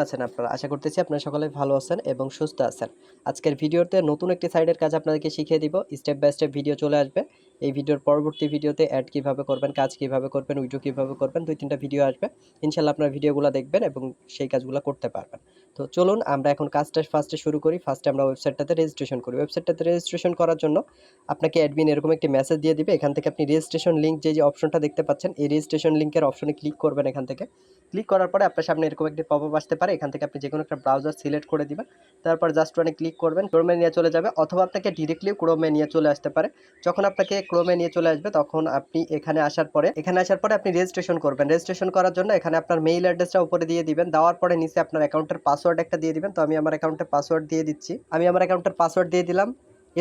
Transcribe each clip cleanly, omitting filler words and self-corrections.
আছেন আপনারা? আশা করতেছি আপনারা সকলে ভালো আছেন এবং সুস্থ আছেন। আজকের ভিডিওতে নতুন একটি সাইটের কাজ আপনাদেরকে শিখিয়ে দিব। স্টেপ বাই স্টেপ ভিডিও চলে আসবে। এই ভিডিওর পরবর্তী ভিডিওতে অ্যাড কিভাবে করবেন, কাজ কিভাবে করবেন, উইড্রো কিভাবে করবেন ২-৩ টা ভিডিও আসবে। ইনশাআল্লাহ আপনারা ভিডিওগুলো দেখবেন এবং সেই কাজগুলো করতে পারবেন। তো চলুন আমরা এখন কাজটা ফার্স্টে শুরু করি। ফার্স্টে আমরা ওয়েবসাইটটাতে রেজিস্ট্রেশন করি। ওয়েবসাইটটাতে রেজিস্ট্রেশন করার জন্য আপনাকে অ্যাডমিন এরকম একটি মেসেজ দিয়ে দিবে। এখান থেকে আপনি রেজিস্ট্রেশন লিংক যে অপশনটা দেখতে পাচ্ছেন, এই রেজিস্ট্রেশন লিংকের অপশনে ক্লিক করবেন এখান থেকে। ক্লিক করার পরে আপনার সামনে এরকম একটি পপআপ আসতে পারে। এখান থেকে আপনি যেকোনো একটা ব্রাউজার সিলেক্ট করে দিবেন। তারপর জাস্ট ওয়ানে ক্লিক করবেন, ক্রোমে নিয়ে চলে যাবে অথবা আপনাকে ডিরেক্টলি ক্রোমে নিয়ে চলে আসতে পারে। যখন আপনাকে ক্রোমে নিয়ে চলে আসবে তখন আপনি এখানে আসার পরে আপনি রেজিস্ট্রেশন করবেন। রেজিস্ট্রেশন করার জন্য এখানে আপনার মেইল অ্যাড্রেসটা উপরে দিয়ে দিবেন। দেওয়ার পরে নিচে আপনার অ্যাকাউন্টের পাসওয়ার্ড একটা দিয়ে দিবেন। তো আমি আমার অ্যাকাউন্টের পাসওয়ার্ড দিয়ে দিচ্ছি। আমি আমার অ্যাকাউন্টের পাসওয়ার্ড দিয়ে দিলাম।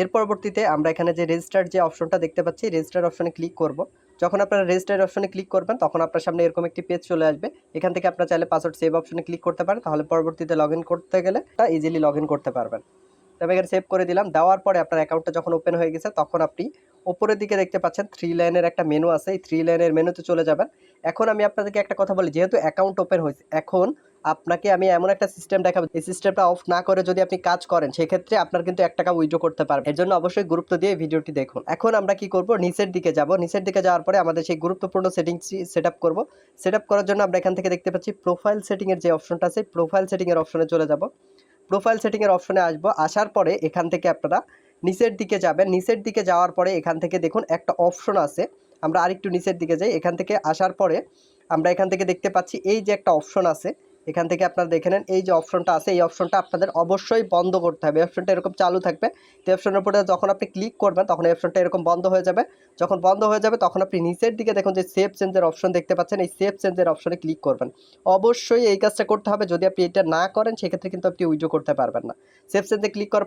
এর পরবর্তীতে আমরা এখানে যে রেজিস্টার যে অপশনটা দেখতে পাচ্ছি, রেজিস্টার অপশনে ক্লিক করব। যখন আপনারা রেজিস্টার অপশনে ক্লিক করবেন তখন আপনার সামনে এরকম একটি পেজ চলে আসবে। এখান থেকে আপনারা চাইলে পাসওয়ার্ড সেভ অপশনে ক্লিক করতে পারেন, তাহলে পরবর্তীতে লগইন করতে গেলে ইজিলি লগইন করতে পারবেন। তবে এখানে সেভ করে দিলাম। দেওয়ার পরে আপনার অ্যাকাউন্টটা যখন ওপেন হয়ে গেছে তখন আপনি উপরের দিকে দেখতে পাচ্ছেন 3 লাইনের একটা মেনু আছে। এই 3 লাইনের মেনুতে চলে যাবেন। এখন আমি আপনাদেরকে একটা কথা বলি, যেহেতু অ্যাকাউন্ট ওপেন হয়েছে, এখন আপনাকে আমি এমন একটা সিস্টেম দেখাবো, এই সিস্টেমটা অফ না করে যদি আপনি কাজ করেন সেক্ষেত্রে আপনার কিন্তু ৳1 উইথড্র করতে পারবেন। এর জন্য অবশ্যই গুরুত্ব দিয়ে এই ভিডিওটি দেখুন। এখন আমরা কি করব, নিচের দিকে যাব। নিচের দিকে যাওয়ার পরে আমাদের সেই গুরুত্বপূর্ণ সেটিংসটি সেটআপ করব। সেটআপ করার জন্য আমরা এখান থেকে দেখতে পাচ্ছি প্রোফাইল সেটিং এর যে অপশনটা আছে, প্রোফাইল সেটিং এর অপশনে চলে যাব। প্রোফাইল সেটিংয়ের অপশনে আসবো। আসার পরে এখান থেকে আপনারা নিচের দিকে যাবেন। নিচের দিকে যাওয়ার পরে এখান থেকে দেখুন একটা অপশন আছে। আমরা আরেকটু নিচের দিকে যাই। এখান থেকে আসার পরে আমরা এখান থেকে দেখতে পাচ্ছি এই যে একটা অপশন আছে। এখান থেকে আপনারা দেখে নেন, এই যে অপশনটা আছে এই অপশনটা আপনাদের অবশ্যই বন্ধ করতে হবে। এই অপশনটা এরকম চালু থাকবে। তো এই অপশনের উপরে যখন আপনি ক্লিক করবেন তখন এই অপশনটা এরকম বন্ধ হয়ে যাবে। যখন বন্ধ হয়ে যাবে তখন আপনি নিচের দিকে দেখুন যে সেভ চেঞ্জের অপশন দেখতে পাচ্ছেন, এই সেভ চেঞ্জের অপশনে ক্লিক করবেন। অবশ্যই এই কাজটা করতে হবে। যদি আপনি এটা না করেন সেক্ষেত্রে কিন্তু আপনি উইথড্র করতে পারবেন না। সেভ চেঞ্জে ক্লিক করার